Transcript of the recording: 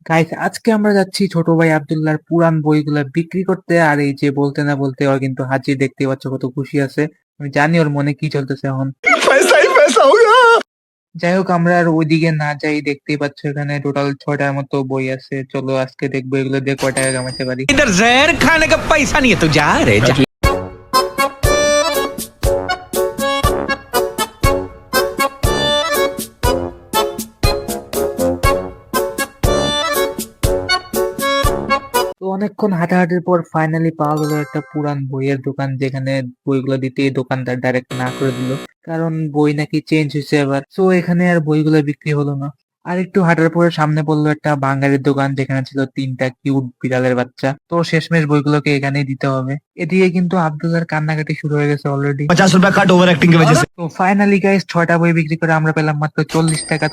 Guys, আজকে আমরা যাচ্ছি ছোট ভাই আব্দুল্লাহর পুরান বইগুলা বিক্রি করতে। আর এই যে বলতে না বলতে ওর কিন্তু হাজির, দেখতে পাচ্ছ কত খুশি আছে। আমি জানি ওর মনে কি চলতেছে এখন। पैसा ही पैसा होगा। যাই হোক, আমরা আর ওইদিকে না যাই। দেখতেই পাচ্ছ এখানে টোটাল 6টার মতো বই আছে। চলো আজকে দেখবো এগুলো দিয়ে কয় টাকা কামাতে পারি। इधर जहर खाने का पैसा नहीं है तो जा रे जा। তো অনেকক্ষণ হাঁটাহাঁটির পর ফাইনালি পাওয়া গেল একটা পুরান বইয়ের দোকান, যেখানে বইগুলো দিতে দোকানদার ডাইরেক্ট না করে দিল, কারণ বই নাকি চেঞ্জ হয়েছে এবার। তো এখানে আর বইগুলো বিক্রি হলো না। আর একটু হাঁটার পরে সামনে পড়লো একটা বাঙালির দোকান, যেখানে ছিল 3টা কিউট বিড়ালের বাচ্চা। তো শেষমেশ বইগুলোকে এখানেই দিতে হবে। এদিকে কিন্তু আব্দুল্লাহর কান্নাকাটি শুরু হয়ে গেছে অলরেডি। 50 रुपया कट ओवर एक्टिंग की वजह से। তো ফাইনালি গাইস, 6টা বই বিক্রি করে আমরা পেলাম মাত্র 40 টাকা।